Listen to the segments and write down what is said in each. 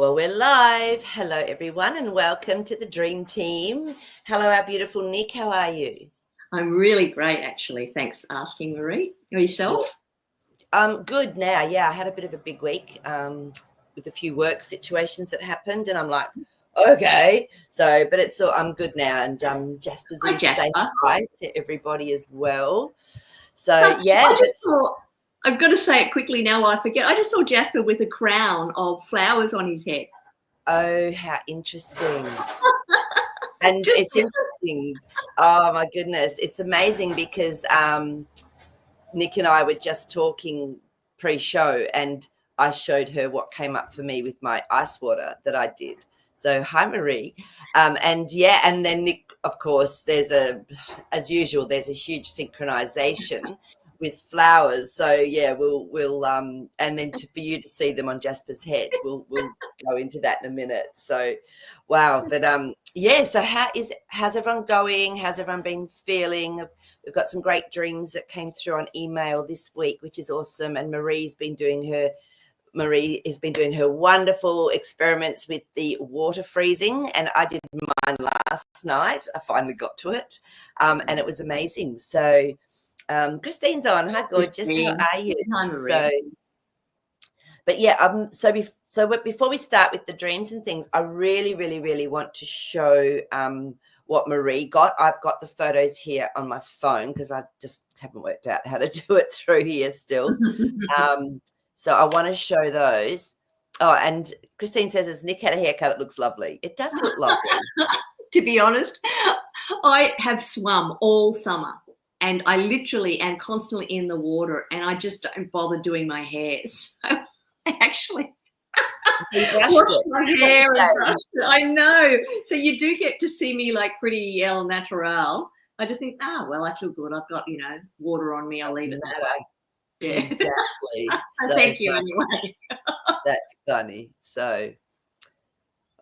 Well, we're live. Hello, everyone, and welcome to the Dream Team. Hello, our beautiful Nick. How are you? I'm really great, actually. Thanks for asking, Marie. Yourself? Good now. Yeah, I had a bit of a big week with a few work situations that happened, and I'm like, okay. So, but it's all, I'm good now, and Jasper's Hi, in safe Jasper. flight to everybody as well. So, yeah. I've got to say it quickly now while I forget. I just saw Jasper with a crown of flowers on his head. Oh, how interesting. And it's interesting. Oh, my goodness. It's amazing because Nick and I were just talking pre-show, and I showed her what came up for me with my ice water that I did. So hi, Marie. And then Nick, of course, as usual, there's a huge synchronization with flowers. So yeah, we'll and then for you to see them on Jasper's head, we'll go into that in a minute. So wow. But so how's everyone going? How's everyone been feeling? We've got some great dreams that came through on email this week, which is awesome. And Marie has been doing her wonderful experiments with the water freezing, and I did mine last night. I finally got to it, and it was amazing. So Christine's on. Hi, gorgeous. How are you? Hi, Marie. Before we start with the dreams and things, I really, really, really want to show what Marie got. I've got the photos here on my phone because I just haven't worked out how to do it through here still. So I want to show those. Oh, and Christine says, as Nick had a haircut, it looks lovely. It does look lovely. To be honest, I have swum all summer, and I literally am constantly in the water, and I just don't bother doing my hair. So I actually washed my hair and brushed it. I know. So you do get to see me like pretty El Natural. I just think, well, I feel good. I've got, water on me. I'll leave it that way. Yeah. Exactly. So thank you anyway. That's funny. So,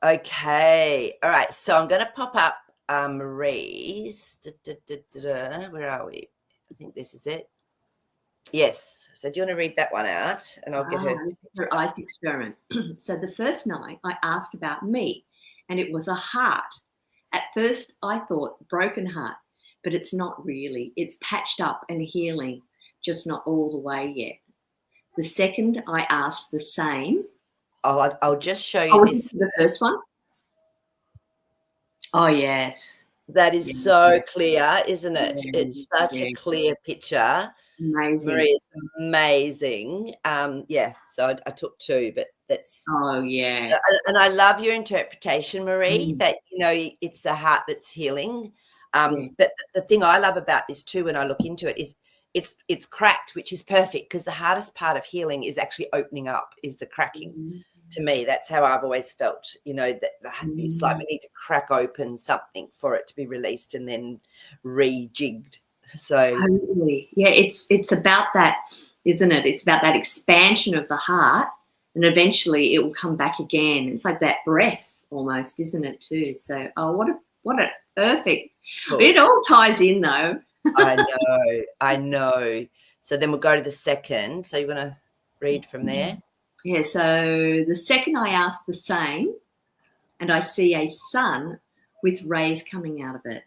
okay. All right. So I'm going to pop up Marie's. Where are we? I think this is it. Yes. So do you want to read that one out? And I'll get her. This is her ice experiment. So the first night I asked about me, and it was a heart. At first I thought broken heart, but it's not really. It's patched up and healing, just not all the way yet. The second I asked the same. I'll just show you this. The first one? Oh, yes. That is so clear, isn't it? It's such a clear picture. Amazing. Marie, it's amazing. So I took two, but that's. Oh, yeah. And I love your interpretation, Marie, that, it's the heart that's healing. But the thing I love about this too, when I look into it, is it's cracked, which is perfect, because the hardest part of healing is actually opening up, is the cracking. To me, that's how I've always felt, that it's like we need to crack open something for it to be released and then rejigged. So totally. Yeah, it's about that, isn't it? It's about that expansion of the heart, and eventually it will come back again. It's like that breath almost, isn't it, too? So what a perfect. Cool. It all ties in though. I know. So then we'll go to the second. So you're going to read from there? Yeah, so the second I ask the same, and I see a sun with rays coming out of it.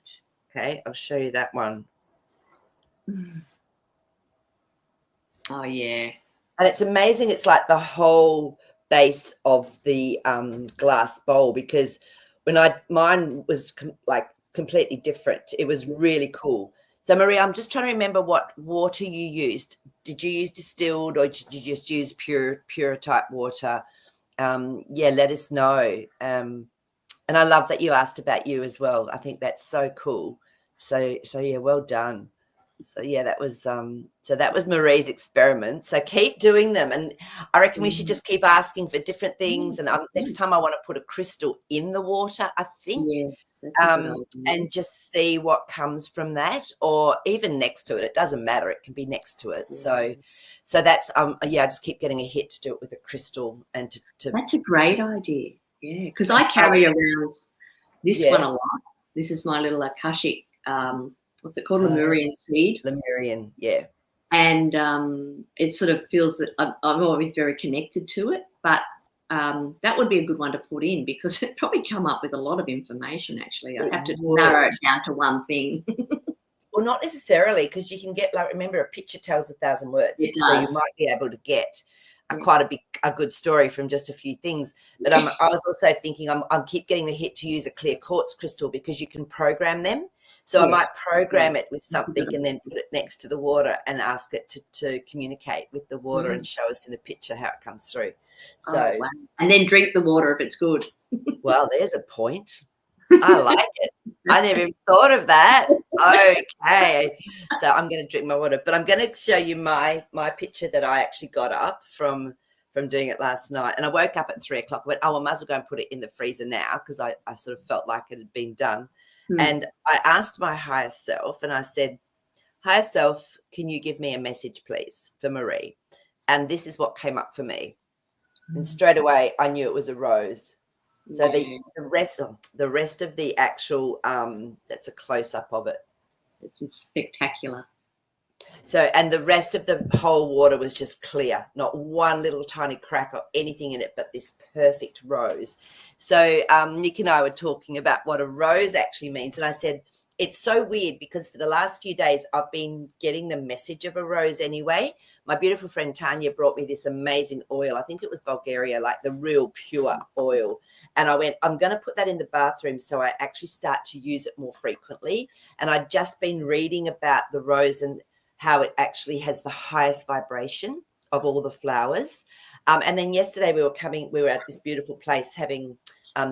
Okay, I'll show you that one. Oh, yeah. And it's amazing. It's like the whole base of the glass bowl, because mine was completely different. It was really cool. So, Marie, I'm just trying to remember what water you used. Did you use distilled, or did you just use pure type water? Let us know. And I love that you asked about you as well. I think that's so cool. So yeah, well done. So yeah, that was Marie's experiment. So keep doing them, and I reckon we should just keep asking for different things. And next time I want to put a crystal in the water, I think, and just see what comes from that, or even next to it. It doesn't matter. It can be next to it. So that's I just keep getting a hit to do it with a crystal, and to. That's a great idea. Yeah, because I carry around this one a lot. This is my little Akashic. What's it called? Lemurian seed. Lemurian, yeah. And it sort of feels that I'm always very connected to it, but that would be a good one to put in because it'd probably come up with a lot of information, actually. I'd have to would. narrow it down to one thing. Well, not necessarily, because you can get, like, remember, a picture tells 1,000 words. It So you does. might be able to get quite a good story from just a few things. But I was also thinking I'm keep getting the hit to use a clear quartz crystal because you can program them. So I might program it with something and then put it next to the water and ask it to communicate with the water and show us in a picture how it comes through. So, wow. And then drink the water if it's good. Well, there's a point. I like it. I never even thought of that. Okay. So I'm going to drink my water, but I'm going to show you my picture that I actually got up from doing it last night. And I woke up at 3 o'clock. I went, I might as well go and put it in the freezer now because I sort of felt like it had been done. And I asked my higher self and I said, higher self, can you give me a message, please, for Marie? And this is what came up for me. And straight away, I knew it was a rose. So the rest of the actual, that's a close up of it. It's spectacular. So, and the rest of the whole water was just clear, not one little tiny crack or anything in it, but this perfect rose. So Nick and I were talking about what a rose actually means. And I said, it's so weird because for the last few days, I've been getting the message of a rose anyway. My beautiful friend Tanya brought me this amazing oil. I think it was Bulgaria, like the real pure oil. And I went, I'm going to put that in the bathroom so I actually start to use it more frequently. And I'd just been reading about the rose and how it actually has the highest vibration of all the flowers. And then yesterday we were at this beautiful place having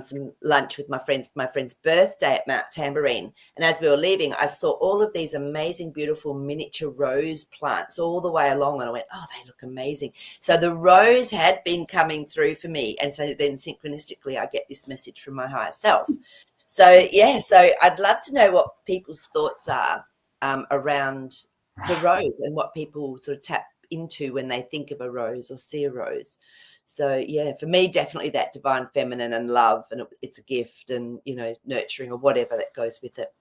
some lunch with my friend's birthday at Mount Tambourine. And as we were leaving, I saw all of these amazing, beautiful miniature rose plants all the way along. And I went, oh, they look amazing. So the rose had been coming through for me. And so then synchronistically, I get this message from my higher self. So, yeah, so I'd love to know what people's thoughts are around the rose and what people sort of tap into when they think of a rose or see a rose. So, yeah, for me, definitely that divine feminine and love, and it's a gift and, you know, nurturing or whatever that goes with it.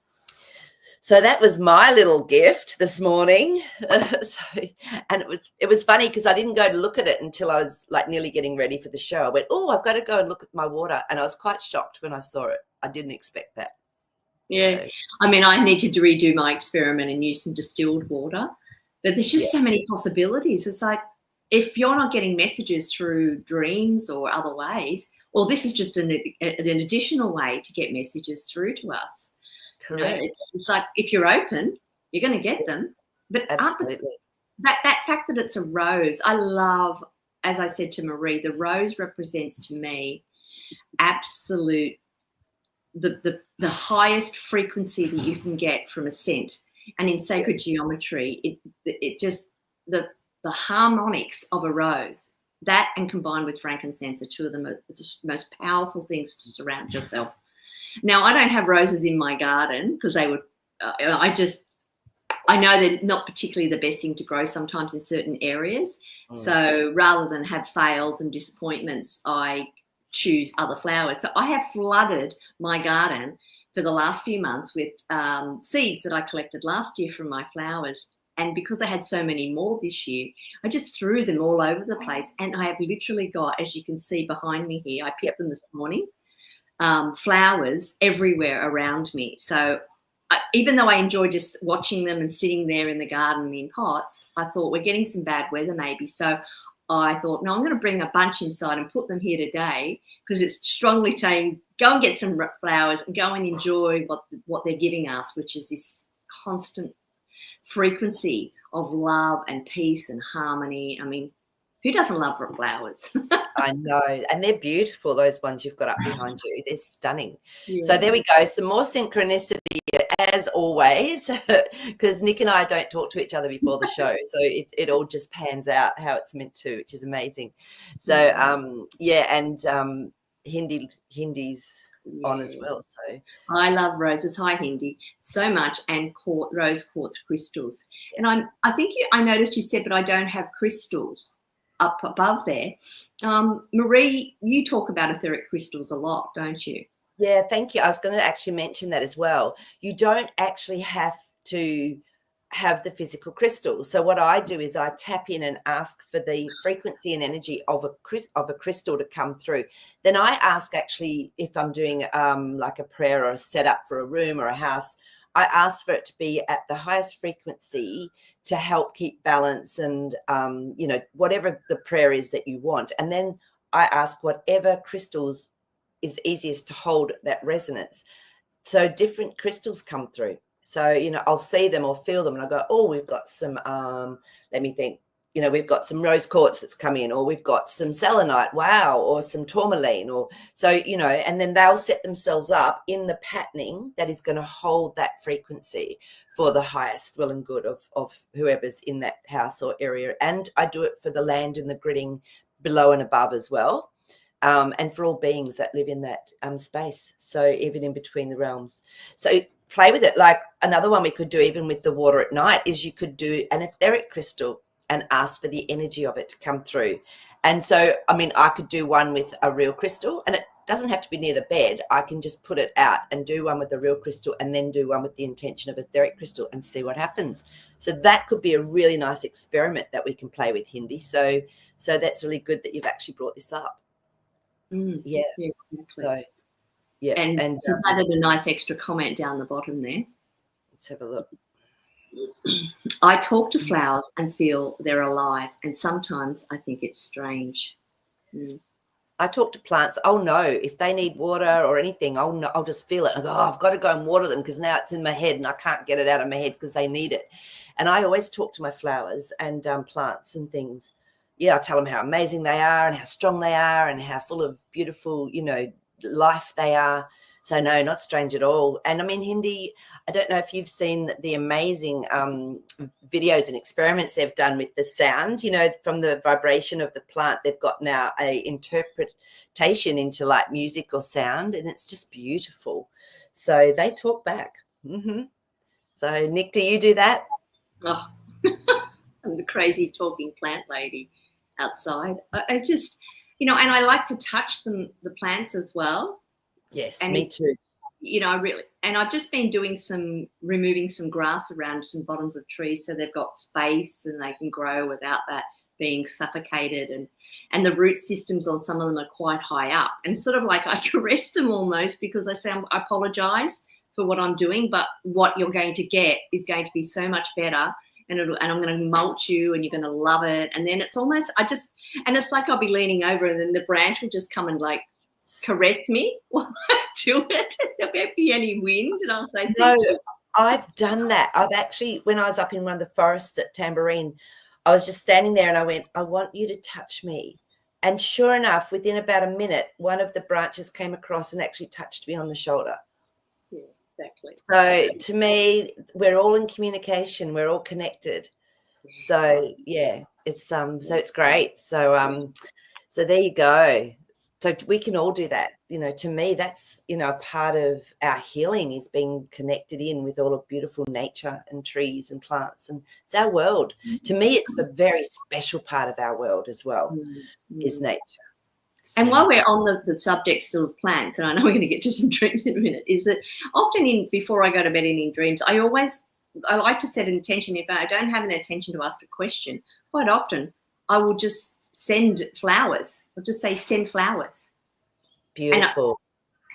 So that was my little gift this morning. And it was funny because I didn't go to look at it until I was like nearly getting ready for the show. I went, oh, I've got to go and look at my water. And I was quite shocked when I saw it. I didn't expect that. Yeah. So. I mean, I needed to redo my experiment and use some distilled water. But there's just so many possibilities. It's like, if you're not getting messages through dreams or other ways, well, this is just an additional way to get messages through to us. Correct. You know, it's like if you're open, you're going to get them. But absolutely, that fact that it's a rose, I love, as I said to Marie, the rose represents to me absolute the highest frequency that you can get from a scent. And in sacred geometry, it just the harmonics of a rose, that and combined with frankincense are two of the most powerful things to surround yourself. Now, I don't have roses in my garden because they would, I know they're not particularly the best thing to grow sometimes in certain areas. So rather than have fails and disappointments, I choose other flowers. So I have flooded my garden for the last few months with seeds that I collected last year from my flowers. And because I had so many more this year, I just threw them all over the place. And I have literally got, as you can see behind me here, I picked them this morning, flowers everywhere around me. So even though I enjoy just watching them and sitting there in the garden in pots, I thought we're getting some bad weather maybe. So I thought, no, I'm going to bring a bunch inside and put them here today because it's strongly saying go and get some flowers and go and enjoy what they're giving us, which is this constant frequency of love and peace and harmony. I mean, who doesn't love flowers? I know. And they're beautiful, those ones you've got up behind you. They're stunning. Yeah. So there we go. Some more synchronicity as always, because Nick and I don't talk to each other before the show. So it all just pans out how it's meant to, which is amazing. So, and Hindi's on as well. So I love roses. Hi, Hindi, so much, and rose quartz crystals. And I think I noticed you said, but I don't have crystals up above there. Marie, you talk about etheric crystals a lot, don't you? Yeah, thank you. I was going to actually mention that as well. You don't actually have to have the physical crystal. So what I do is I tap in and ask for the frequency and energy of a crystal to come through. Then I ask, actually, if I'm doing like a prayer or a setup for a room or a house, I ask for it to be at the highest frequency to help keep balance and, you know, whatever the prayer is that you want. And then I ask whatever crystals is easiest to hold that resonance. So different crystals come through. So, you know, I'll see them or feel them and I go, oh, we've got some, let me think, you know, we've got some rose quartz that's come in, or we've got some selenite, wow, or some tourmaline, or so, you know, and then they'll set themselves up in the patterning that is going to hold that frequency for the highest will and good of whoever's in that house or area. And I do it for the land and the gridding below and above as well. And for all beings that live in that space. So even in between the realms. So play with it. Like another one we could do even with the water at night is you could do an etheric crystal and ask for the energy of it to come through. And so, I mean, I could do one with a real crystal, and it doesn't have to be near the bed. I can just put it out and do one with a real crystal and then do one with the intention of etheric crystal and see what happens. So that could be a really nice experiment that we can play with, Hindi. So that's really good that you've actually brought this up. Yeah. Exactly. So, yeah. And you've added a nice extra comment down the bottom there. Let's have a look. I talk to flowers and feel they're alive, and sometimes I think it's strange. I talk to plants. I'll know if they need water or anything. I'll just feel it. I go, oh, I've got to go and water them because now it's in my head and I can't get it out of my head because they need it. And I always talk to my flowers and plants and things. Yeah, I tell them how amazing they are and how strong they are and how full of beautiful, you know, life they are. So no, not strange at all. And I mean, Hindi, I don't know if you've seen the amazing videos and experiments they've done with the sound, you know, from the vibration of the plant. They've got now a interpretation into like music or sound, and it's just beautiful. So they talk back. So Nick, do you do that? Oh, I'm the crazy talking plant lady outside. I just, you know, and I like to touch the plants as well. Yes, and me too. You know, I've just been removing some grass around some bottoms of trees so they've got space and they can grow without that being suffocated. And the root systems on some of them are quite high up. And sort of like I caress them almost because I say I apologize for what I'm doing, but what you're going to get is going to be so much better. And I'm going to mulch you and you're going to love it. And then it's almost, and it's like I'll be leaning over and then the branch will just come and like caress me while I do it. There won't be any wind. And I'll say, no, I've done that. I've actually, when I was up in one of the forests at Tamborine, I was just standing there and I went, I want you to touch me. And sure enough, within about a minute, one of the branches came across and actually touched me on the shoulder. Yeah, exactly. So to me, we're all in communication. We're all connected. So yeah, it's so it's great. So there you go. So we can all do that. You know, to me, that's, you know, a part of our healing is being connected in with all of beautiful nature and trees and plants. And it's our world. To me, it's the very special part of our world as well, is nature. And while we're on the subject of plants, and I know we're going to get to some dreams in a minute, is that often before I go to bed in dreams, I like to set an intention. If I don't have an intention to ask a question, quite often I will just send flowers. I'll just say, send flowers. Beautiful.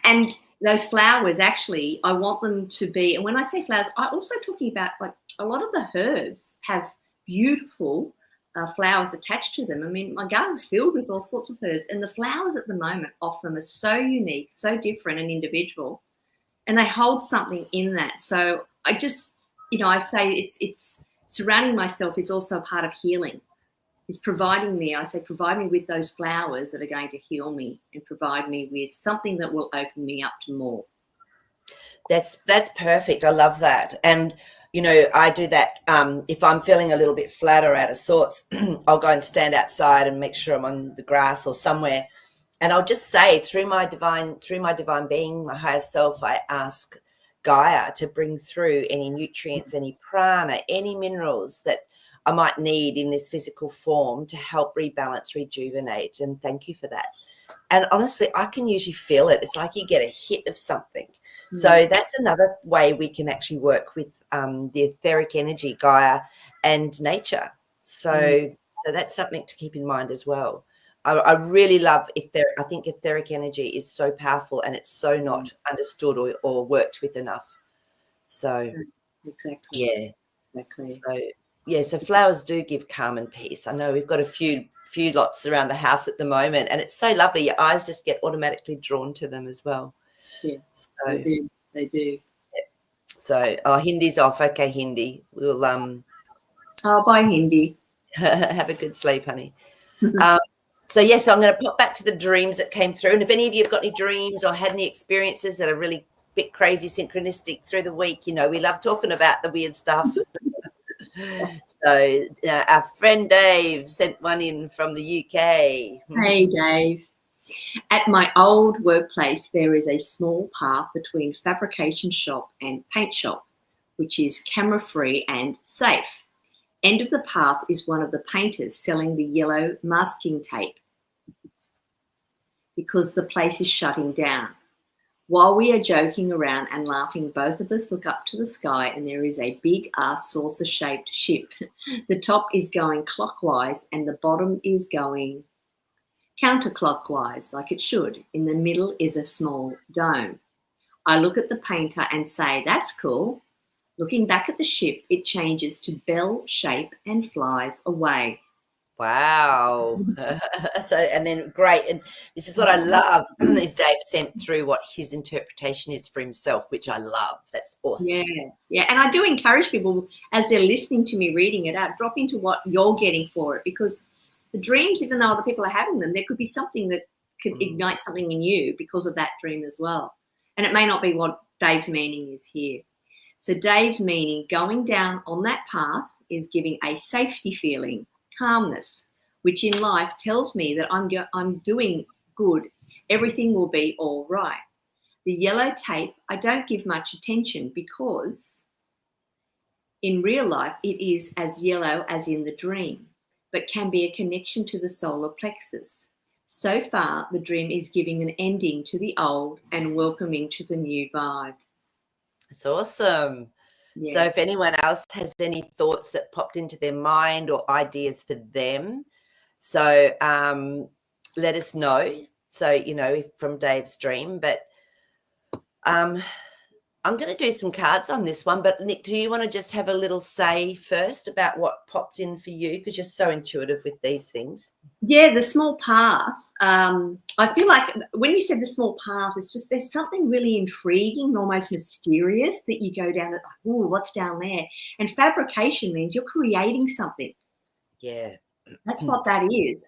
And those flowers, actually, I want them to be, and when I say flowers, I'm also talking about like a lot of the herbs have beautiful flowers attached to them. I mean, my garden's filled with all sorts of herbs, and the flowers at the moment off them are so unique, so different and individual, and they hold something in that. So I just, you know, I say it's surrounding myself is also a part of healing. Is provide me with those flowers that are going to heal me and provide me with something that will open me up to more. That's perfect. I love that. And, you know, I do that if I'm feeling a little bit flat or out of sorts, I'll go and stand outside and make sure I'm on the grass or somewhere. And I'll just say through my divine being, my higher self, I ask Gaia to bring through any nutrients, any prana, any minerals that I might need in this physical form to help rebalance, rejuvenate. And thank you for that. And honestly, I can usually feel it. It's like you get a hit of something. So that's another way we can actually work with the etheric energy, Gaia, and nature. So that's something to keep in mind as well. I really love etheric. I think etheric energy is so powerful, and it's so not understood or worked with enough. So exactly. So flowers do give calm and peace. I know we've got a few lots around the house at the moment, and it's so lovely. Your eyes just get automatically drawn to them as well. Yeah, so they do. So Hindi's off. Okay, Hindi, we'll bye Hindi. Have a good sleep, honey. So yes, I'm going to pop back to the dreams that came through, and if any of you have got any dreams or had any experiences that are really bit crazy synchronistic through the week, you know, we love talking about the weird stuff. So our friend Dave sent one in from the UK. Hey Dave. At my old workplace, there is a small path between fabrication shop and paint shop, which is camera free and safe. End of the path is one of the painters selling the yellow masking tape because the place is shutting down. While we are joking around and laughing, both of us look up to the sky and there is a big ass saucer-shaped ship. The top is going clockwise and the bottom is going counterclockwise, like it should. In the middle is a small dome. I look at the painter and say, that's cool. Looking back at the ship, it changes to bell shape and flies away. Wow. And then great. And this is what I love is Dave sent through what his interpretation is for himself, which I love. That's awesome. Yeah. And I do encourage people, as they're listening to me reading it out, drop into what you're getting for it, because the dreams, even though other people are having them, there could be something that could ignite something in you because of that dream as well. And it may not be what Dave's meaning is here. So Dave's meaning, going down on that path is giving a safety feeling, calmness, which in life tells me that I'm doing good. Everything will be all right. The yellow tape, I don't give much attention because in real life it is as yellow as in the dream, but can be a connection to the solar plexus. So far, the dream is giving an ending to the old and welcoming to the new vibe. It's awesome. Yeah. So if anyone else has any thoughts that popped into their mind or ideas for them, so let us know. So, you know, from Dave's dream, but I'm going to do some cards on this one. But Nick, do you want to just have a little say first about what popped in for you? Because you're so intuitive with these things. Yeah, the small path. I feel like when you said the small path, it's just there's something really intriguing and almost mysterious that you go down. Like, oh, what's down there? And fabrication means you're creating something. Yeah, that's what that is.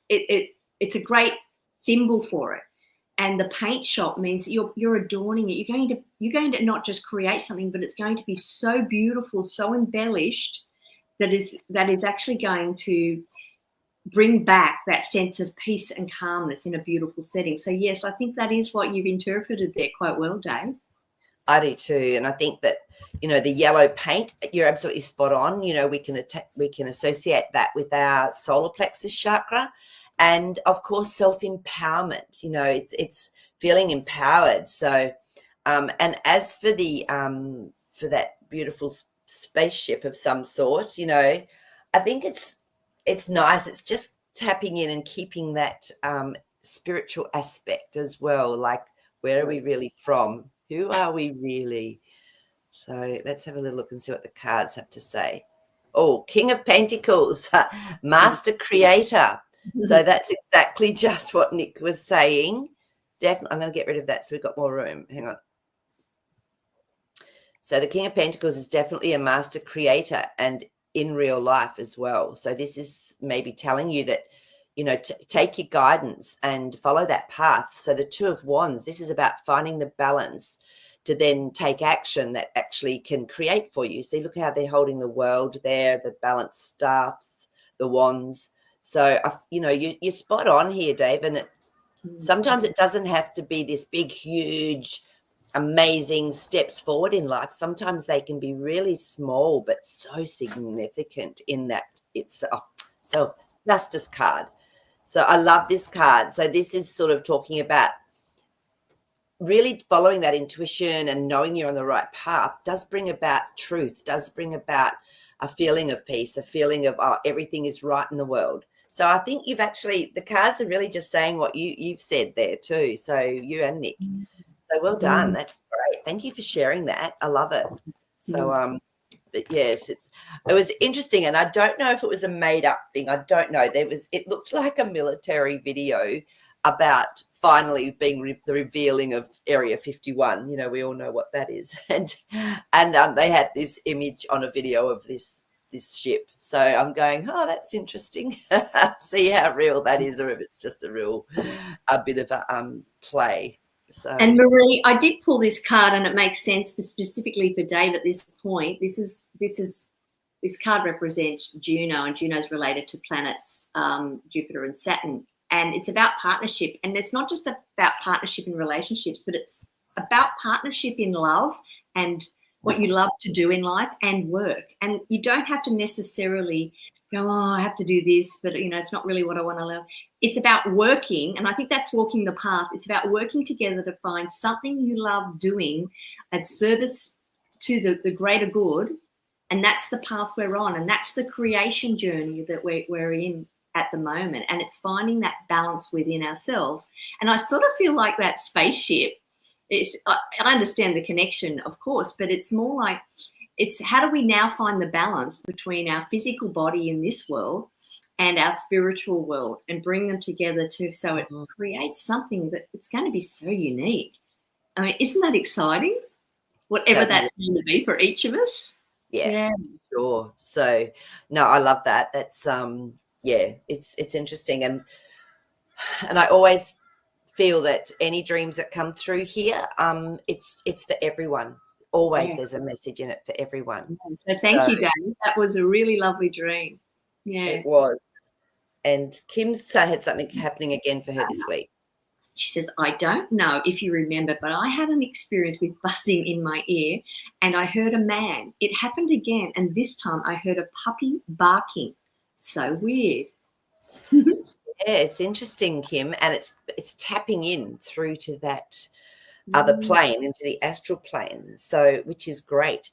It's a great symbol for it. And the paint shop means that you're adorning it. You're going to not just create something, but it's going to be so beautiful, so embellished that is actually going to bring back that sense of peace and calmness in a beautiful setting. So yes, I think that is what you've interpreted there quite well, Dave. I do too, and I think that, you know, the yellow paint, you're absolutely spot on. You know, we can associate that with our solar plexus chakra, and of course self-empowerment. You know, it's feeling empowered. So, and as for the for that beautiful spaceship of some sort, you know, I think it's nice. It's just tapping in and keeping that spiritual aspect as well. Like, where are we really from? Who are we really? So let's have a little look and see what the cards have to say. Oh, King of Pentacles, Master Creator. So that's exactly just what Nick was saying. Definitely, I'm going to get rid of that so we've got more room. Hang on. So the King of Pentacles is definitely a master creator and in real life as well. So this is maybe telling you that, you know, take your guidance and follow that path. So the Two of Wands, this is about finding the balance to then take action that actually can create for you. See, look how they're holding the world there, the balanced staffs, the wands. So, you know, you're spot on here, Dave. And sometimes it doesn't have to be this big, huge, amazing steps forward in life. Sometimes they can be really small, but so significant in that it's self-justice card. So I love this card. So this is sort of talking about really following that intuition and knowing you're on the right path does bring about truth, does bring about a feeling of peace, a feeling of, oh, everything is right in the world. So I think you've actually, the cards are really just saying what you've said there too. So you and Nick. So well done. That's great. Thank you for sharing that. I love it. So but yes, it was interesting, and I don't know if it was a made up thing. I don't know. It looked like a military video about finally being the revealing of Area 51. You know, we all know what that is, and they had this image on a video of this ship. So I'm going, oh, that's interesting. See how real that is, or if it's just a bit of a play. So. And Marie, I did pull this card, and it makes sense specifically for Dave at this point. This card represents Juno, and Juno's related to planets Jupiter and Saturn, and it's about partnership. And it's not just about partnership in relationships, but it's about partnership in love and what you love to do in life and work. And you don't have to necessarily go, oh, I have to do this, but it's not really what I want to love. It's about working, and I think that's walking the path. It's about working together to find something you love doing at service to the greater good, and that's the path we're on, and that's the creation journey that we're in at the moment, and it's finding that balance within ourselves. And I sort of feel like that spaceship. I understand the connection, of course, but it's more like it's how do we now find the balance between our physical body in this world and our spiritual world, and bring them together so it creates something that it's going to be so unique. I mean, isn't that exciting? Whatever that's going to be for each of us. Yeah, sure. So no, I love that. That's it's interesting, and I always feel that any dreams that come through here, it's for everyone. Always there's a message in it for everyone. So thank you, Dave. That was a really lovely dream. Yeah, it was. And Kim's had something happening again for her this week. She says, I don't know if you remember, but I had an experience with buzzing in my ear, and I heard a man. It happened again, and this time I heard a puppy barking. So weird. Yeah, it's interesting, Kim, and it's tapping in through to that other plane, into the astral plane. So, which is great.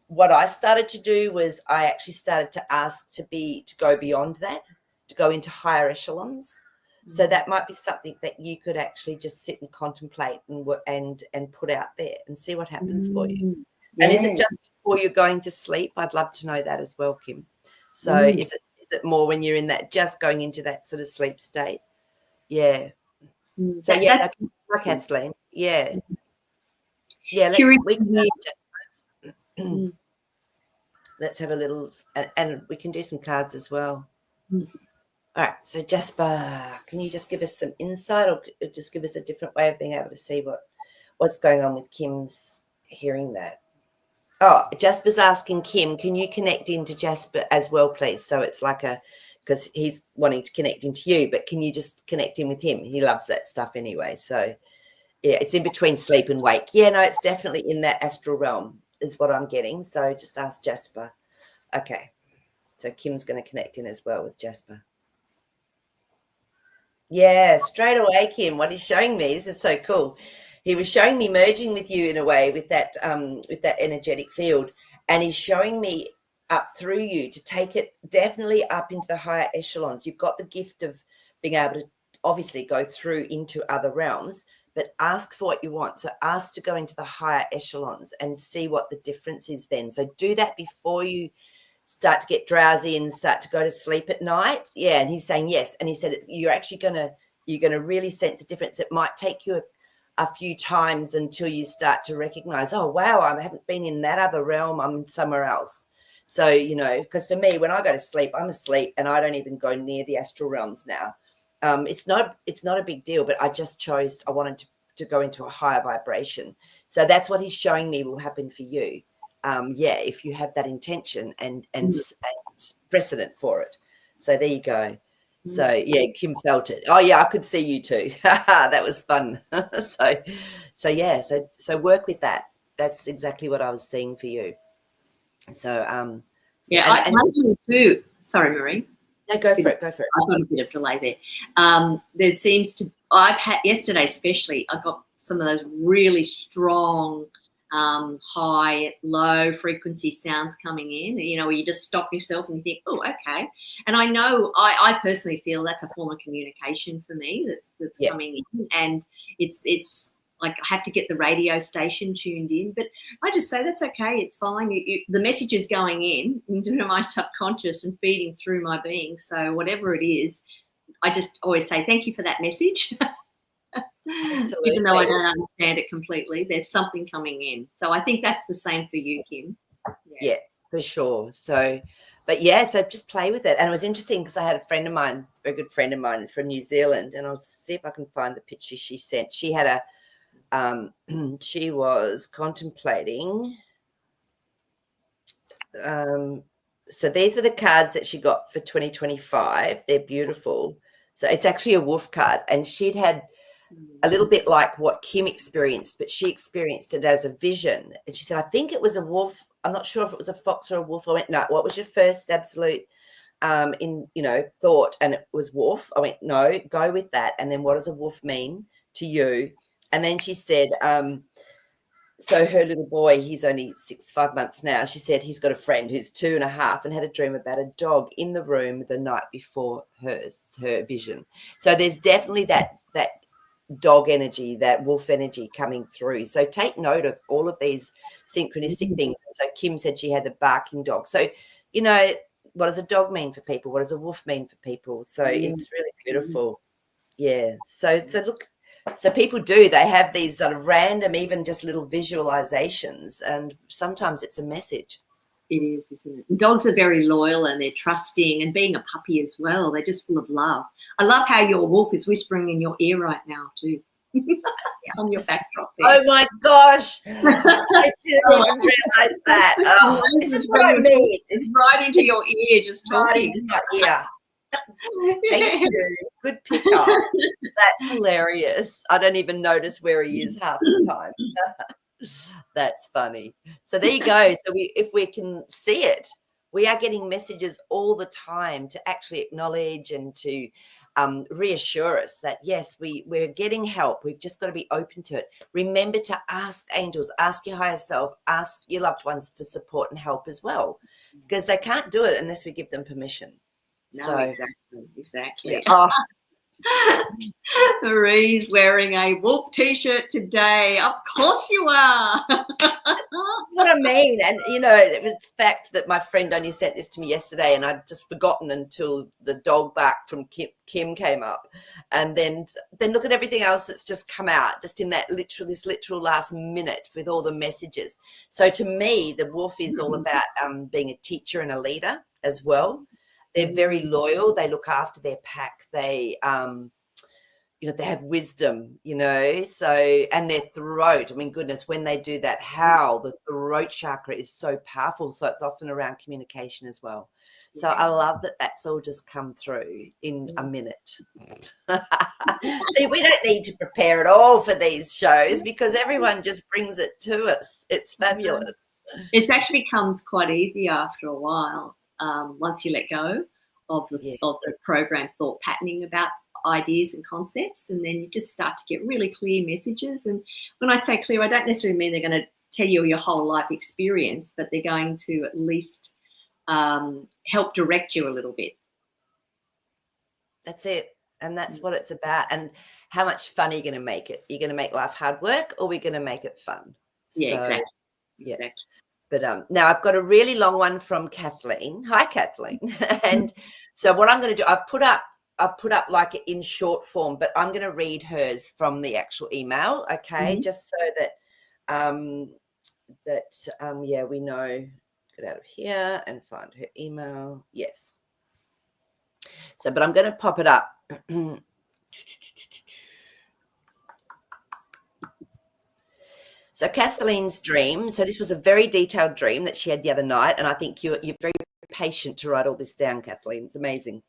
What I started to do was I actually started to ask to go beyond that, to go into higher echelons. So that might be something that you could actually just sit and contemplate and put out there and see what happens for you. And is it just before you're going to sleep? I'd love to know that as well, Kim. So is it more when you're in that, just going into that sort of sleep state? Yeah. So yeah, Kathleen. Yeah. Yeah. Let's have a little, and we can do some cards as well. All right, so Jasper, can you just give us some insight, or just give us a different way of being able to see what's going on with Kim's hearing that? Oh, Jasper's asking Kim, can you connect into Jasper as well, please? So it's like because he's wanting to connect into you, but can you just connect in with him? He loves that stuff anyway. So yeah, it's in between sleep and wake. Yeah, no, it's definitely in that astral realm is what I'm getting. So just ask Jasper. Okay, so Kim's going to connect in as well with Jasper. Yeah, straight away, Kim. What he's showing me, this is so cool. He was showing me merging with you in a way with that energetic field, and he's showing me up through you to take it definitely up into the higher echelons. You've got the gift of being able to obviously go through into other realms, but ask for what you want. So ask to go into the higher echelons and see what the difference is then. So do that before you start to get drowsy and start to go to sleep at night. Yeah, and he's saying yes. And he said you're going to really sense a difference. It might take you a few times until you start to recognize, oh, wow, I haven't been in that other realm. I'm somewhere else. So, because for me, when I go to sleep, I'm asleep and I don't even go near the astral realms now. It's not a big deal, but I wanted to go into a higher vibration. So that's what he's showing me will happen for you. If you have that intention and precedent for it. So there you go. So yeah, Kim felt it. Oh yeah, I could see you too. That was fun. So work with that. That's exactly what I was seeing for you. So I do too. Sorry, Marie. No, go for it. Go for it. I've got a bit of delay there. There seems to, I've had yesterday especially, I got some of those really strong high, low frequency sounds coming in, you know, where you just stop yourself and you think, oh, okay. And I know, I personally feel that's a form of communication for me that's coming in, and it's like I have to get the radio station tuned in, but I just say that's okay, it's fine. The message is going in into my subconscious and feeding through my being. So whatever it is, I just always say thank you for that message. Absolutely. Even though I don't understand it completely, there's something coming in. So I think that's the same for you, Kim. Yeah, for sure. So, but yeah, so just play with it. And it was interesting because I had a friend of mine, a good friend of mine from New Zealand, and I'll see if I can find the picture she sent. She had a she was contemplating. So these were the cards that she got for 2025. They're beautiful. So it's actually a wolf card, and she'd had a little bit like what Kim experienced, but she experienced it as a vision. And she said, I think it was a wolf. I'm not sure if it was a fox or a wolf. I went, no, what was your first absolute thought? And it was wolf. I went, no, go with that. And then what does a wolf mean to you? And then she said, so her little boy, he's only 5 months now. She said he's got a friend who's 2.5 and had a dream about a dog in the room the night before her vision. So there's definitely that dog energy, that wolf energy coming through. So take note of all of these synchronistic things. And so Kim said she had the barking dog. So, you know, what does a dog mean for people? What does a wolf mean for people? So it's really beautiful. Yeah. So look, so people they have these sort of random, even just little visualizations, and sometimes it's a message. It is, isn't it? And dogs are very loyal and they're trusting, and being a puppy as well, they're just full of love. I love how your wolf is whispering in your ear right now too. On your backdrop there. Oh my gosh. I didn't even realize that. Oh, this is what I mean. It's right into your ear, just talking. Right into my ear. Thank you. Good pickup. That's hilarious. I don't even notice where he is half the time. That's funny. So there you go. So if we can see it, we are getting messages all the time to actually acknowledge and to reassure us that, yes, we're getting help. We've just got to be open to it. Remember to ask angels, ask your higher self, ask your loved ones for support and help as well, because they can't do it unless we give them permission. No, so, exactly. Yeah. Oh. Marie's wearing a wolf t-shirt today. Of course you are. That's what I mean. And, you know, it's fact that my friend only sent this to me yesterday and I'd just forgotten until the dog bark from Kim came up. And then look at everything else that's just come out just in that this literal last minute with all the messages. So to me, the wolf is all about being a teacher and a leader as well. They're very loyal. They look after their pack. They, they have wisdom, so, and their throat. I mean, goodness, when they do that howl, the throat chakra is so powerful. So it's often around communication as well. So I love that that's all just come through in a minute. See, we don't need to prepare at all for these shows because everyone just brings it to us. It's fabulous. It actually becomes quite easy after a while. Once you let go of the program thought patterning about ideas and concepts, and then you just start to get really clear messages. And when I say clear, I don't necessarily mean they're going to tell you your whole life experience, but they're going to at least help direct you a little bit. That's it. And that's what it's about. And how much fun are you going to make it? You're going to make life hard work, or we're going to make it fun? Yeah, exactly. Yeah. Exactly. But now I've got a really long one from Kathleen. Hi, Kathleen. And so what I'm going to do, I've put up like in short form, but I'm going to read hers from the actual email. Okay. Just so that, we know, get out of here and find her email. Yes. So, but I'm going to pop it up. So Kathleen's dream. So this was a very detailed dream that she had the other night. And I think you're very patient to write all this down, Kathleen. It's amazing.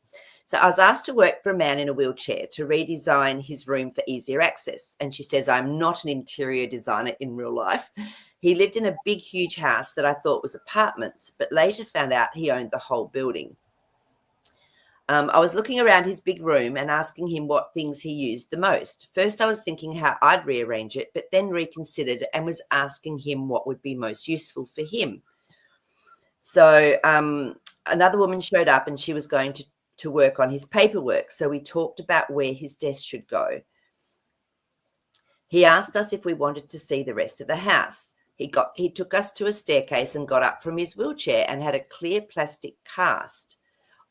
So I was asked to work for a man in a wheelchair to redesign his room for easier access. And she says, I'm not an interior designer in real life. He lived in a big, huge house that I thought was apartments, but later found out he owned the whole building. I was looking around his big room and asking him what things he used the most. First, I was thinking how I'd rearrange it, but then reconsidered and was asking him what would be most useful for him. So another woman showed up and she was going to work on his paperwork. So we talked about where his desk should go. He asked us if we wanted to see the rest of the house. He took us to a staircase and got up from his wheelchair and had a clear plastic cast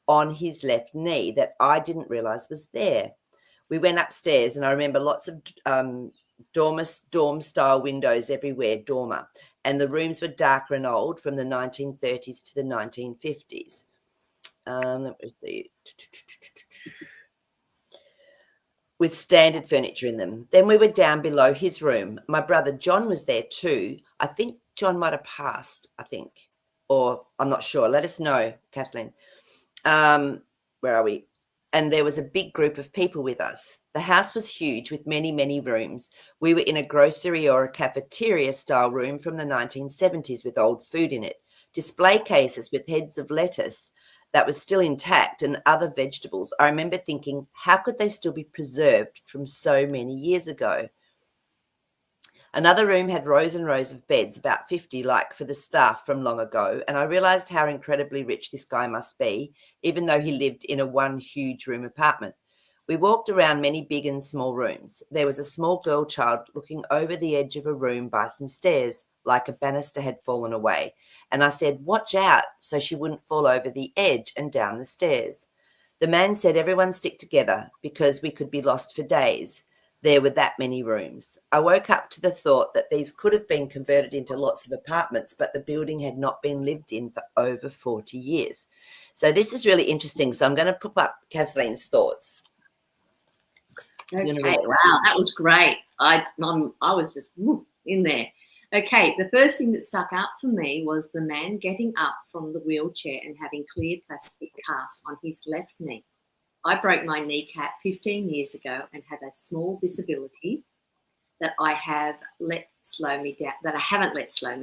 on his left knee that I didn't realize was there. We went upstairs and I remember lots of dorm style windows everywhere, dormer, and the rooms were darker and old from the 1930s to the 1950s. That was with standard furniture in them. Then we were down below his room. My brother John was there too. I think John might have passed, or I'm not sure. Let us know, Kathleen. Where are we? And there was a big group of people with us. The house was huge with many, many rooms. We were in a grocery or a cafeteria style room from the 1970s with old food in it, display cases with heads of lettuce that was still intact and other vegetables. I remember thinking, how could they still be preserved from so many years ago? Another room had rows and rows of beds, about 50 like for the staff from long ago, and I realised how incredibly rich this guy must be, even though he lived in a one huge room apartment. We walked around many big and small rooms. There was a small girl child looking over the edge of a room by some stairs, like a banister had fallen away, and I said, watch out, so she wouldn't fall over the edge and down the stairs. The man said everyone stick together because we could be lost for days. There were that many rooms. I woke up to the thought that these could have been converted into lots of apartments, but the building had not been lived in for over 40 years. So this is really interesting. So I'm going to put up Kathleen's thoughts. Okay, wow, that was great. I was just in there. Okay, the first thing that stuck out for me was the man getting up from the wheelchair and having clear plastic cast on his left knee. I broke my kneecap 15 years ago and have a small disability that I haven't let slow me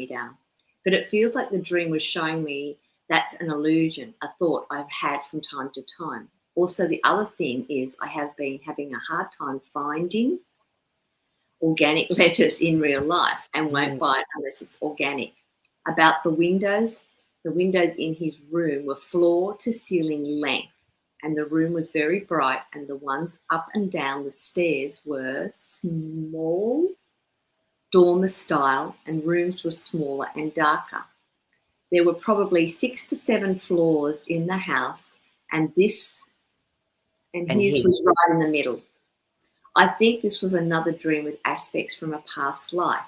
down. But it feels like the dream was showing me that's an illusion, a thought I've had from time to time. Also, the other thing is I have been having a hard time finding organic lettuce in real life and won't buy it unless it's organic. About the windows in his room were floor to ceiling length, and the room was very bright, and the ones up and down the stairs were small, dormer style, and rooms were smaller and darker. There were probably 6 to 7 floors in the house, and his was right in the middle. I think this was another dream with aspects from a past life.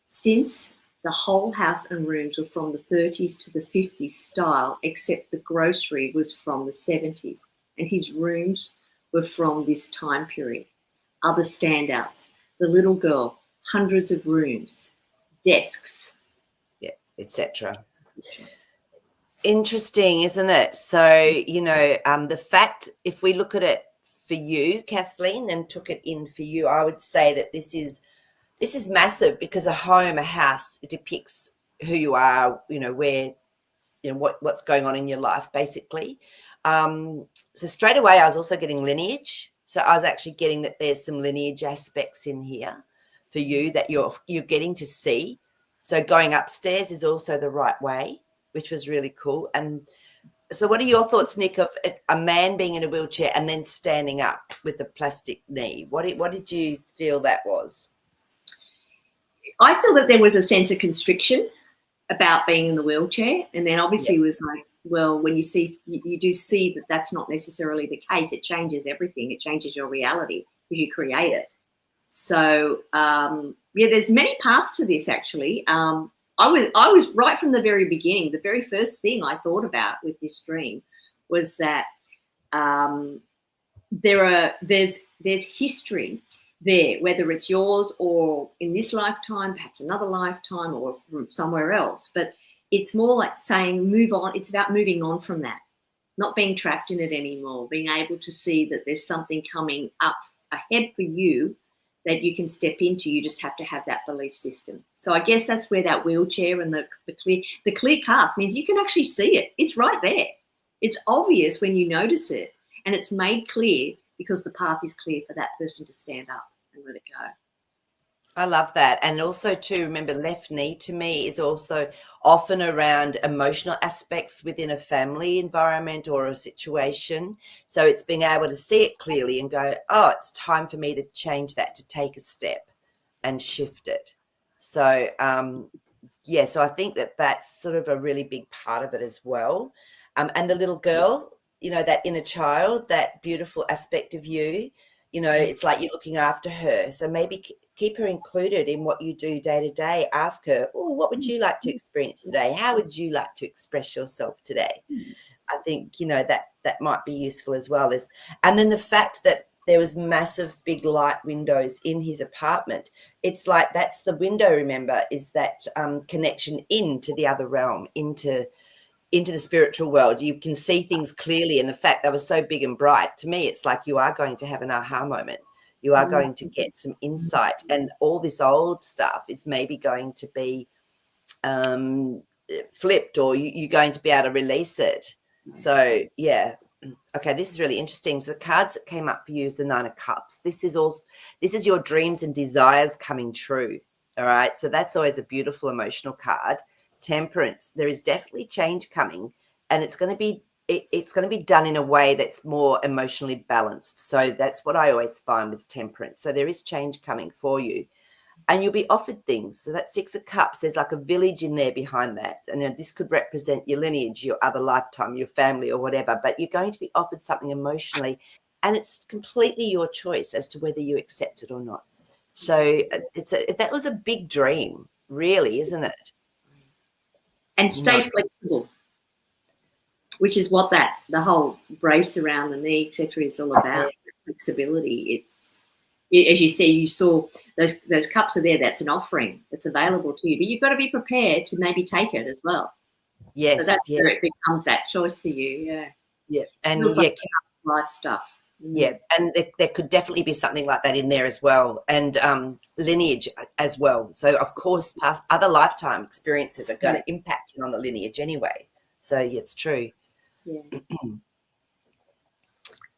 Since the whole house and rooms were from the 30s to the 50s style, except the grocery was from the 70s, and his rooms were from this time period. Other standouts: the little girl, hundreds of rooms, desks, etc. Interesting, isn't it? So, the fact, if we look at it for you, Kathleen, and took it in for you, I would say that this is massive, because a home, a house, it depicts who you are, where, what's going on in your life, basically. So straight away, I was also getting lineage. So I was actually getting that there's some lineage aspects in here for you that you're getting to see. So going upstairs is also the right way, which was really cool. And so what are your thoughts, Nick, of a man being in a wheelchair and then standing up with a plastic knee? What did you feel that was? I feel that there was a sense of constriction about being in the wheelchair, and then obviously it was like, well, when you do see that that's not necessarily the case, it changes everything. It changes your reality because you create it. So there's many parts to this actually. I was right from the very beginning. The very first thing I thought about with this dream was that there's history there, whether it's yours or in this lifetime, perhaps another lifetime, or from somewhere else. But it's more like saying, move on. It's about moving on from that, not being trapped in it anymore, being able to see that there's something coming up ahead for you that you can step into. You just have to have that belief system. So I guess that's where that wheelchair and the clear cast means you can actually see it. It's right there. It's obvious when you notice it, and it's made clear because the path is clear for that person to stand up and let it go. I love that. And also to remember, left knee to me is also often around emotional aspects within a family environment or a situation. So it's being able to see it clearly and go, oh, it's time for me to change that, to take a step and shift it. So, yeah, so I think that that's sort of a really big part of it as well. And the little girl, you know, that inner child, that beautiful aspect of you, you know, it's like you're looking after her. So maybe keep her included in what you do day to day. Ask her, oh, what would you like to experience today? How would you like to express yourself today? I think, you know, that might be useful as well. And then the fact that there was massive big light windows in his apartment. It's like that's the window, remember, is that connection into the other realm, into the spiritual world. You can see things clearly, and the fact they were so big and bright, to me, it's like you are going to have an aha moment. You are going to get some insight, and all this old stuff is maybe going to be flipped, or you're going to be able to release it. So, yeah. Okay, this is really interesting. So the cards that came up for you is the Nine of Cups. This is your dreams and desires coming true. All right. So that's always a beautiful emotional card. Temperance. There is definitely change coming, and it's going to be done in a way that's more emotionally balanced. So that's what I always find with temperance. So there is change coming for you. And you'll be offered things. So that Six of Cups, there's like a village in there behind that. And this could represent your lineage, your other lifetime, your family or whatever. But you're going to be offered something emotionally. And it's completely your choice as to whether you accept it or not. So that was a big dream, really, isn't it? And stay flexible, which is what the whole brace around the knee, etc., is all about. Flexibility. As you see, you saw those cups are there. That's an offering that's available to you, but you've got to be prepared to maybe take it as well. Yes, so that's where it becomes that choice for you. Yeah, and like life stuff. Yeah, and there could definitely be something like that in there as well, and lineage as well. So, of course, past other lifetime experiences are going to impact on the lineage anyway. So, it's true. Yeah.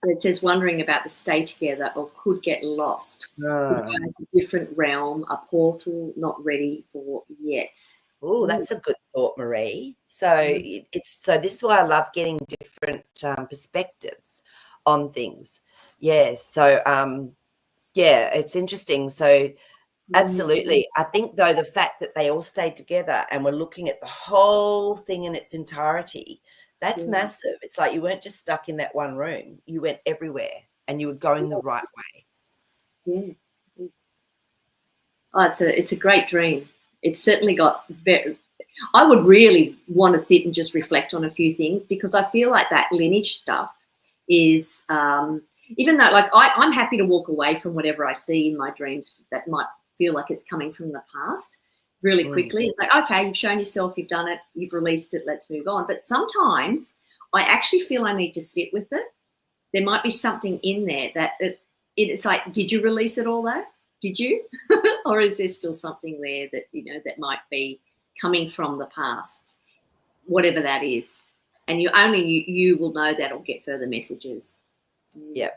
It says wondering about the stay together or could get lost. A different realm, a portal not ready for yet. Oh, that's a good thought, Marie. So so this is why I love getting different perspectives on things. Yeah. So yeah, it's interesting. So absolutely. I think though the fact that they all stayed together and were looking at the whole thing in its entirety, that's massive. It's like you weren't just stuck in that one room. You went everywhere and you were going the right way. Yeah. Oh, it's a great dream. It's certainly got I would really want to sit and just reflect on a few things, because I feel like that lineage stuff is, even though like I'm happy to walk away from whatever I see in my dreams that might feel like it's coming from the past really quickly. It's like, okay, you've shown yourself, you've done it, you've released it, let's move on. But sometimes I actually feel I need to sit with it. There might be something in there that it's like, did you release it all though? Did you? Or is there still something there that, that might be coming from the past, whatever that is? And you will know that or get further messages. Yeah.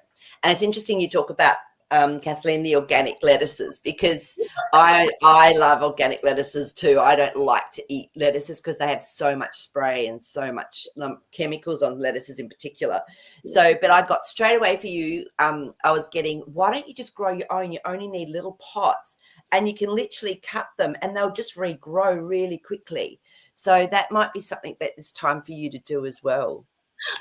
And it's interesting you talk about, Kathleen, the organic lettuces, because I love organic lettuces too. I don't like to eat lettuces because they have so much spray and so much chemicals on lettuces in particular. So, but I got straight away for you, I was getting, why don't you just grow your own? You only need little pots and you can literally cut them and they'll just regrow really quickly. So that might be something that it's time for you to do as well.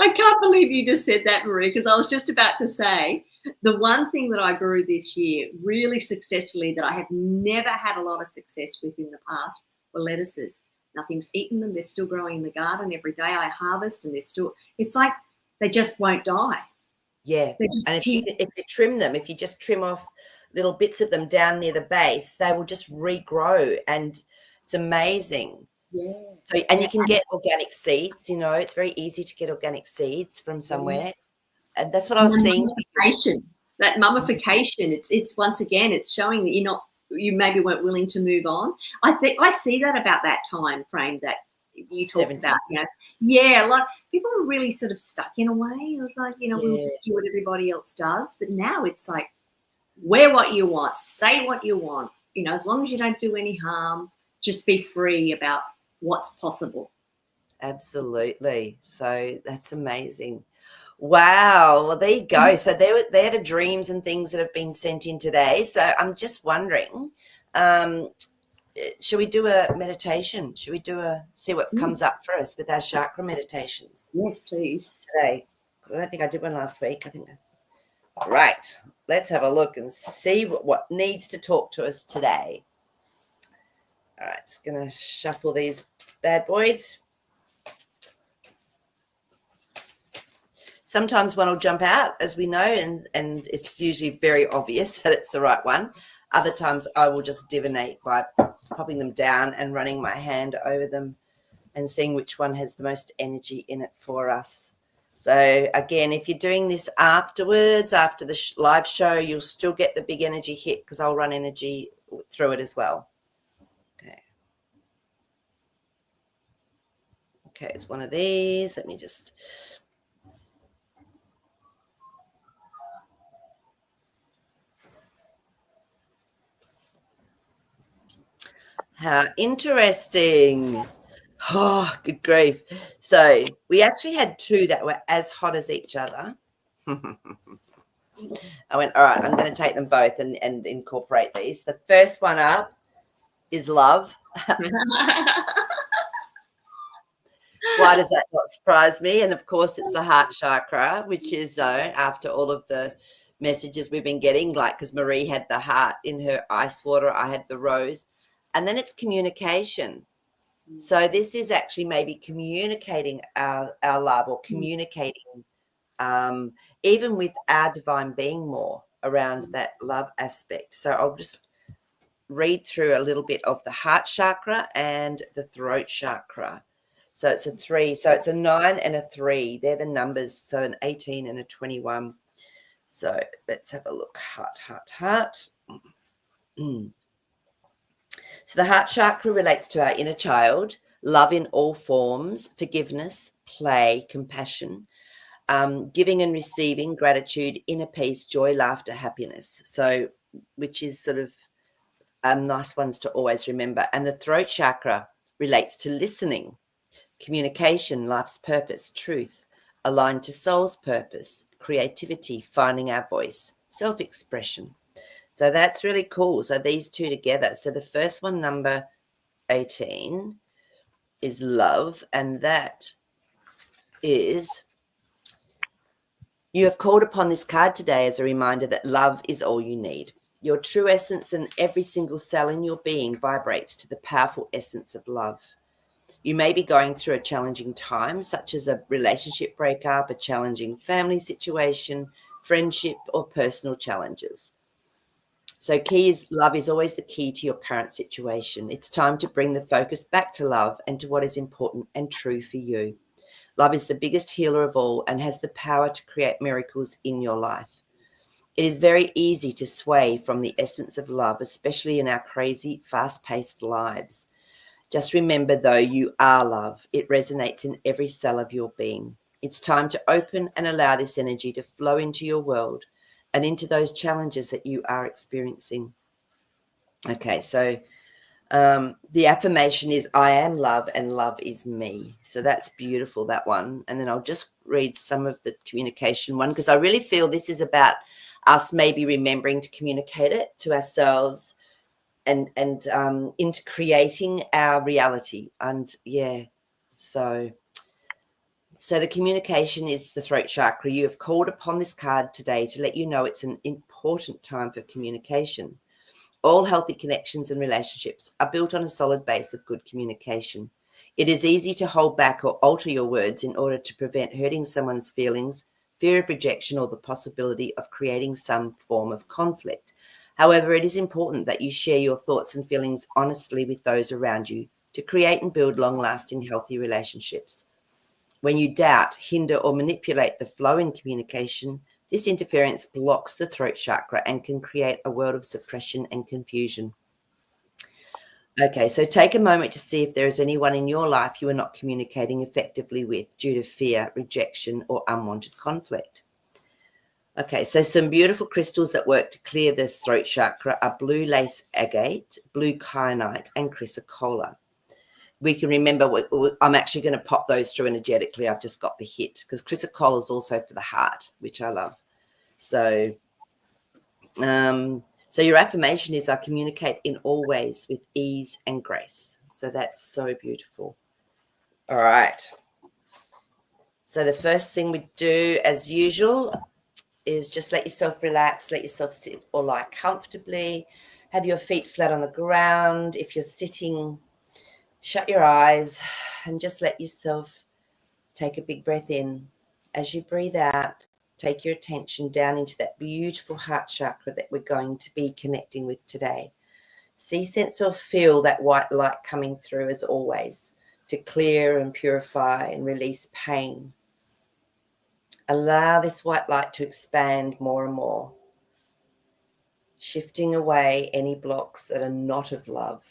I can't believe you just said that, Marie, because I was just about to say the one thing that I grew this year really successfully that I have never had a lot of success with in the past were lettuces. Nothing's eaten them. They're still growing in the garden. Every day I harvest and it's like they just won't die. Yeah. And if you trim them, if you just trim off little bits of them down near the base, they will just regrow and it's amazing. Yeah. So, and you can get organic seeds, it's very easy to get organic seeds from somewhere. And that's what I was seeing. That mummification, it's once again, it's showing that you maybe weren't willing to move on. I think I see that about that time frame that you talked about, like people are really sort of stuck in a way. It was like, we'll just do what everybody else does. But now it's like, wear what you want, say what you want, as long as you don't do any harm, just be free about what's possible. Absolutely. So that's amazing. Wow. Well, there you go. So they're the dreams and things that have been sent in today. So I'm just wondering, should we do a meditation? Should we see what comes up for us with our chakra meditations? Yes, please. Today. Because I don't think I did one last week. Right. Let's have a look and see what needs to talk to us today. All right. Just going to shuffle these bad boys. Sometimes one will jump out, as we know, and it's usually very obvious that it's the right one. Other times I will just divinate by popping them down and running my hand over them and seeing which one has the most energy in it for us. So again, if you're doing this afterwards, after the live show, you'll still get the big energy hit because I'll run energy through it as well. Okay, it's one of these. Let me just... How interesting. Oh, good grief. So we actually had two that were as hot as each other. I went, all right, I'm going to take them both and incorporate these. The first one up is love. Why does that not surprise me? And of course, it's the heart chakra, which is after all of the messages we've been getting, like because Marie had the heart in her ice water, I had the rose. And then it's communication. So this is actually maybe communicating our love or communicating even with our divine being more around that love aspect. So I'll just read through a little bit of the heart chakra and the throat chakra. So it's a 3. So it's a 9 and a 3. They're the numbers. So an 18 and a 21. So let's have a look. Heart. So the heart chakra relates to our inner child, love in all forms, forgiveness, play, compassion, giving and receiving, gratitude, inner peace, joy, laughter, happiness. So which is sort of nice ones to always remember. And the throat chakra relates to listening, communication, life's purpose, truth, aligned to soul's purpose, creativity, finding our voice, self-expression. So that's really cool. So these two together. So the first one, number 18, is love. And that is, you have called upon this card today as a reminder that love is all you need. Your true essence and every single cell in your being vibrates to the powerful essence of love. You may be going through a challenging time, such as a relationship breakup, a challenging family situation, friendship, or personal challenges. So love is always the key to your current situation. It's time to bring the focus back to love and to what is important and true for you. Love is the biggest healer of all and has the power to create miracles in your life. It is very easy to sway from the essence of love, especially in our crazy, fast-paced lives. Just remember, though, you are love. It resonates in every cell of your being. It's time to open and allow this energy to flow into your world and into those challenges that you are experiencing. Okay, so the affirmation is, I am love and love is me. So that's beautiful, that one. And then I'll just read some of the communication one, because I really feel this is about us maybe remembering to communicate it to ourselves and into creating our reality. And yeah, so the communication is the throat chakra. You have called upon this card today to let you know it's an important time for communication. All healthy connections and relationships are built on a solid base of good communication. It is easy to hold back or alter your words in order to prevent hurting someone's feelings, fear of rejection, or the possibility of creating some form of conflict. However, it is important that you share your thoughts and feelings honestly with those around you to create and build long-lasting, healthy relationships. When you doubt, hinder, or manipulate the flow in communication, this interference blocks the throat chakra and can create a world of suppression and confusion. Okay, so take a moment to see if there is anyone in your life you are not communicating effectively with due to fear, rejection, or unwanted conflict. Okay, so some beautiful crystals that work to clear the throat chakra are blue lace agate, blue kyanite, and chrysocolla. We can remember, I'm actually going to pop those through energetically. I've just got the hit, because chrysocolla is also for the heart, which I love. So your affirmation is, I communicate in all ways with ease and grace. So that's so beautiful. All right. So the first thing we do, as usual, is just let yourself relax, let yourself sit or lie comfortably. Have your feet flat on the ground. If you're sitting, shut your eyes and just let yourself take a big breath in. As you breathe out, take your attention down into that beautiful heart chakra that we're going to be connecting with today. See, sense, or feel that white light coming through, as always, to clear and purify and release pain. Allow this white light to expand more and more, shifting away any blocks that are not of love.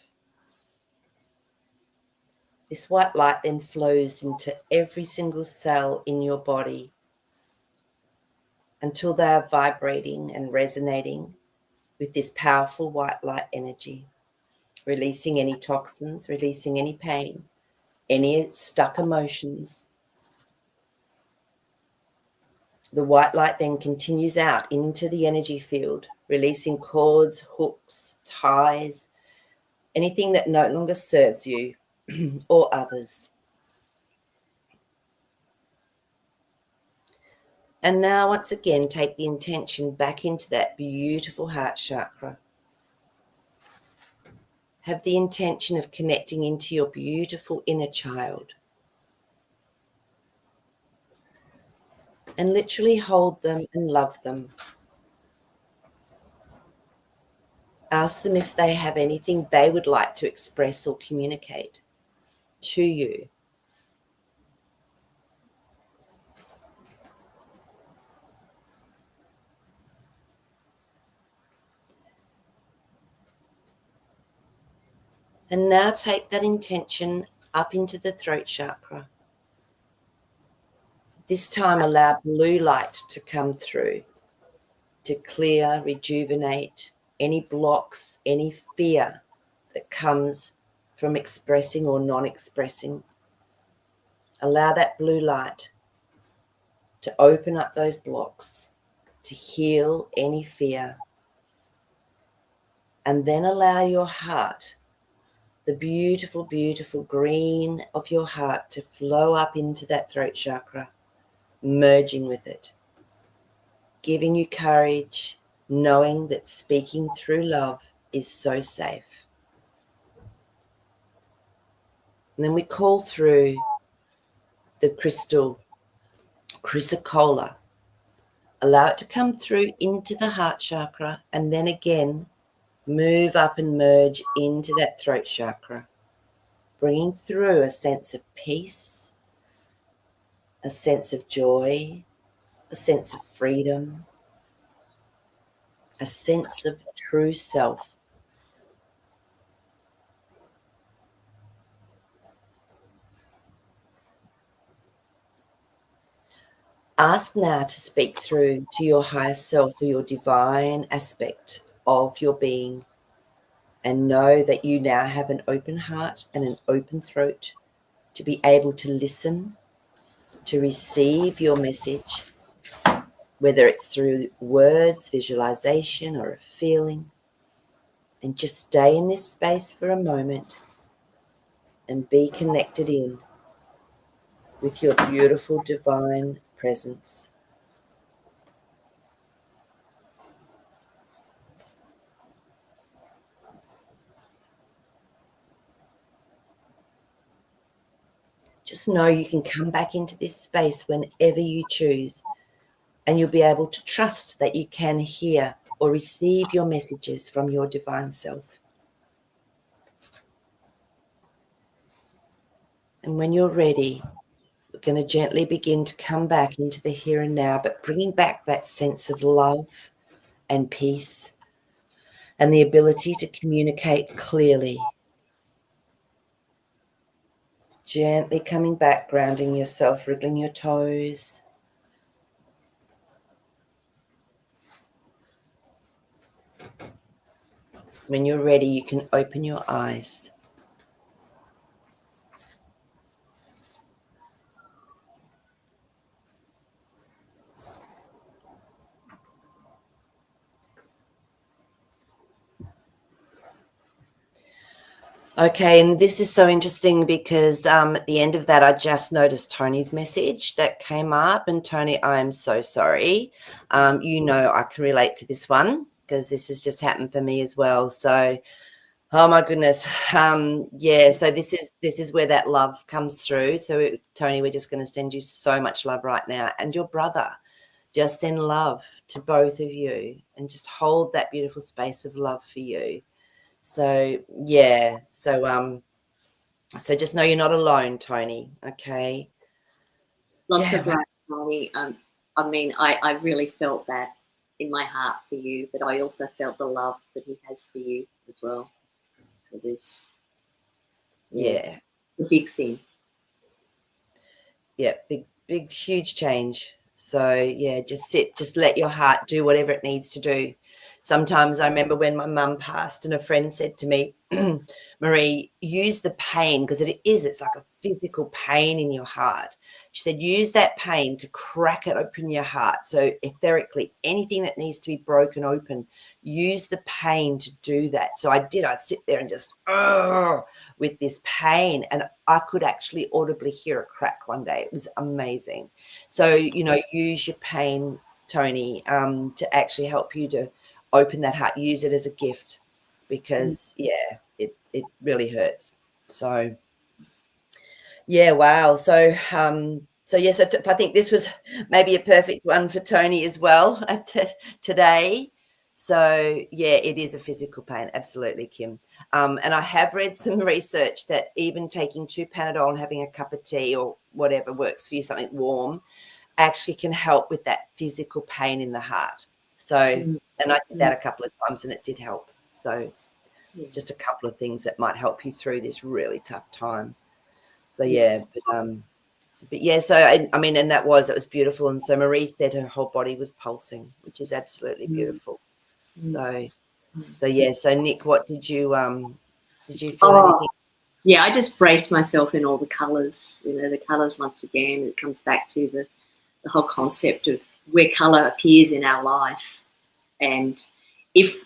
This white light then flows into every single cell in your body until they are vibrating and resonating with this powerful white light energy, releasing any toxins, releasing any pain, any stuck emotions. The white light then continues out into the energy field, releasing cords, hooks, ties, anything that no longer serves you or others. And now, once again, take the intention back into that beautiful heart chakra. Have the intention of connecting into your beautiful inner child. And literally hold them and love them. Ask them if they have anything they would like to express or communicate to you. And now take that intention up into the throat chakra. This time allow blue light to come through to clear, rejuvenate any blocks, any fear that comes from expressing or non-expressing. Allow that blue light to open up those blocks, to heal any fear. And then allow your heart, the beautiful, beautiful green of your heart, to flow up into that throat chakra, merging with it, giving you courage, knowing that speaking through love is so safe. And then we call through the crystal chrysocolla. Allow it to come through into the heart chakra, and then again move up and merge into that throat chakra, bringing through a sense of peace, a sense of joy, a sense of freedom, a sense of true self. Ask now to speak through to your higher self, or your divine aspect of your being, and know that you now have an open heart and an open throat to be able to listen, to receive your message, whether it's through words, visualization, or a feeling. And just stay in this space for a moment and be connected in with your beautiful divine presence. Just know you can come back into this space whenever you choose, and you'll be able to trust that you can hear or receive your messages from your divine self. And when you're ready, we're going to gently begin to come back into the here and now, but bringing back that sense of love and peace and the ability to communicate clearly Gently coming back, grounding yourself, wriggling your toes. When you're ready, you can open your eyes. Okay, and this is so interesting because at the end of that, I just noticed Tony's message that came up. And Tony, I am so sorry. You know, I can relate to this one because this has just happened for me as well. So, oh my goodness, yeah. So this is where that love comes through. So, Tony, we're just going to send you so much love right now, and your brother. Just send love to both of you, and just hold that beautiful space of love for you. So yeah, so just know you're not alone, Tony. Okay. Lots Yeah. of love, Tony. I mean, I really felt that in my heart for you, but I also felt the love that he has for you as well. For this, Yeah. it's a big thing. Yeah. Big, huge change. So yeah, just sit, just let your heart do whatever it needs to do. Sometimes I remember when my mum passed and a friend said to me, Marie, use the pain, because it's like a physical pain in your heart. She said, use that pain to crack it open your heart. So etherically, anything that needs to be broken open, use the pain to do that. So I did. I'd sit there and just, with this pain, and I could actually audibly hear a crack one day. It was amazing. So, you know, use your pain, Tony, to actually help you to open that heart. Use it as a gift, because yeah, it really hurts. So yeah, wow. So so yes, I think this was maybe a perfect one for Tony as well today. So yeah, it is a physical pain, absolutely, Kim. And I have read some research that even taking 2 Panadol and having a cup of tea or whatever works for you, something warm, actually can help with that physical pain in the heart. So, and I did that a couple of times and it did help. So it's just a couple of things that might help you through this really tough time. So yeah, but yeah, so I mean, and that was beautiful. And so Marie said her whole body was pulsing, which is absolutely beautiful. So yeah, so Nick, what did you feel anything? Yeah, I just braced myself in all the colours. You know, the colours, once again, it comes back to the whole concept of where colour appears in our life. And if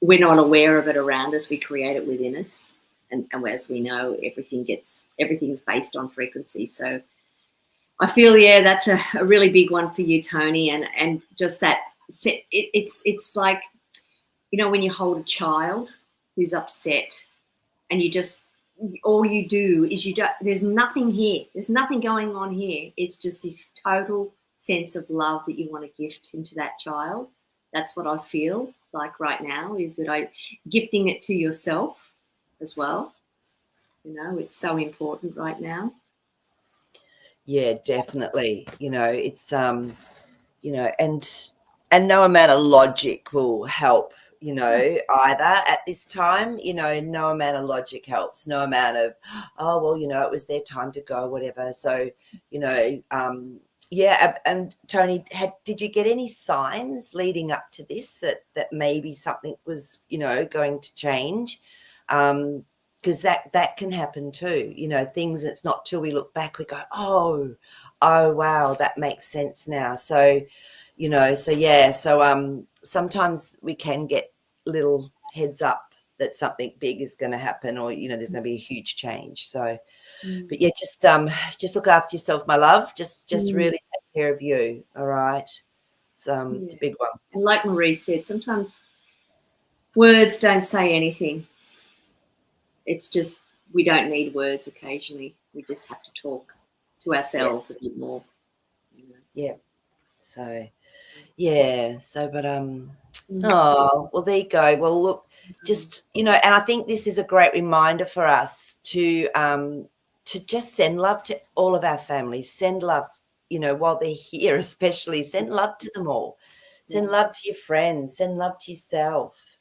we're not aware of it around us, we create it within us. And as we know, everything's based on frequency. So I feel, yeah, that's a really big one for you, Tony. And just that, it's like, you know, when you hold a child who's upset and you just, all you do is there's nothing here. There's nothing going on here. It's just this total sense of love that you want to gift into that child. That's what I feel like right now, is that I gifting it to yourself as well. You know, it's so important right now. Yeah, definitely. You know, it's you know, and no amount of logic will help, you know, either at this time. You know, no amount of logic helps. No amount of, oh well, you know, it was their time to go, whatever. So, you know, yeah. And Tony, did you get any signs leading up to this that maybe something was, you know, going to change? Because that can happen too. You know, things. It's not till we look back we go, oh wow, that makes sense now. So, you know, so yeah, so sometimes we can get little heads up that something big is going to happen, or you know, there's going to be a huge change. So but yeah, just look after yourself, my love. Just really take care of you. All right. It's a big one. And like Marie said, sometimes words don't say anything. It's just, we don't need words occasionally. We just have to talk to ourselves a bit more. You know? Yeah. So yeah. So but oh, well, there you go. Well, look, just, you know, and I think this is a great reminder for us to just send love to all of our families. Send love, you know, while they're here, especially send love to them all. Send love to your friends. Send love to yourself.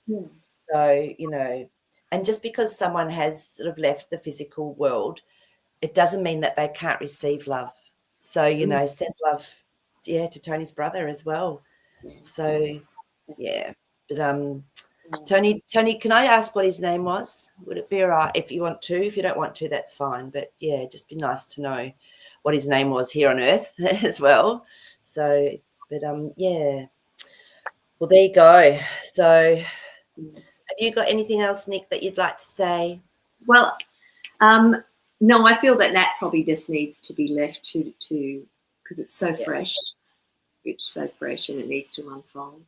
So, you know, and just because someone has sort of left the physical world, it doesn't mean that they can't receive love. So, you know, send love, to Tony's brother as well. So, yeah. But Tony, can I ask what his name was? Would it be all right if you want to? If you don't want to, that's fine. But yeah, just be nice to know what his name was here on Earth as well. So, but yeah. Well, there you go. So, have you got anything else, Nick, that you'd like to say? Well, no, I feel that probably just needs to be left to because it's so fresh. It's so fresh and it needs to unfold.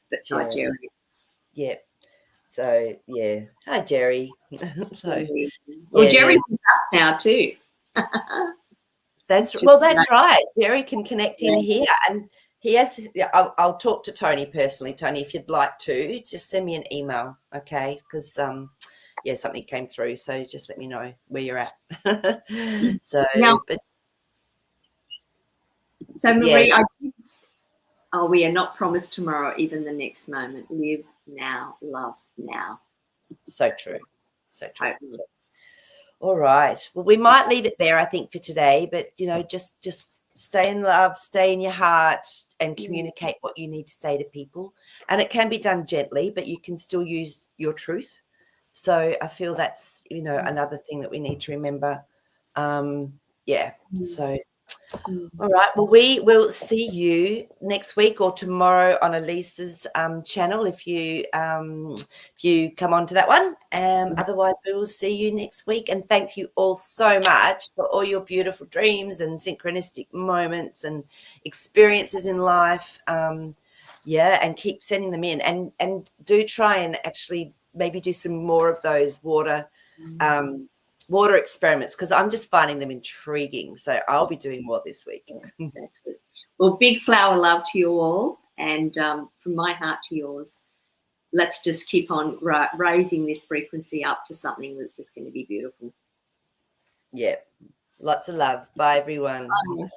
But hi, Jerry. Yeah. So yeah. Hi, Jerry. So well, Jerry's with us now too. That's right. Jerry can connect in here, and he has. I'll talk to Tony personally. Tony, if you'd like to, just send me an email, okay? Because something came through, so just let me know where you're at. So, now, Marie, we are not promised tomorrow, even the next moment. Live now, love now. So true. So true. All right. Well, we might leave it there, I think, for today. But, you know, just stay in love, stay in your heart, and communicate what you need to say to people. And it can be done gently, but you can still use your truth. So I feel that's, you know, another thing that we need to remember. So, all right. Well, we will see you next week or tomorrow on Elisa's channel if you come on to that one. Otherwise, we will see you next week. And thank you all so much for all your beautiful dreams and synchronistic moments and experiences in life. And keep sending them in. And do try and actually maybe do some more of those water experiments, because I'm just finding them intriguing. So I'll be doing more this week. Well, big flower love to you all, and from my heart to yours, let's just keep on raising this frequency up to something that's just going to be beautiful. Yeah, lots of love. Bye, everyone. Bye.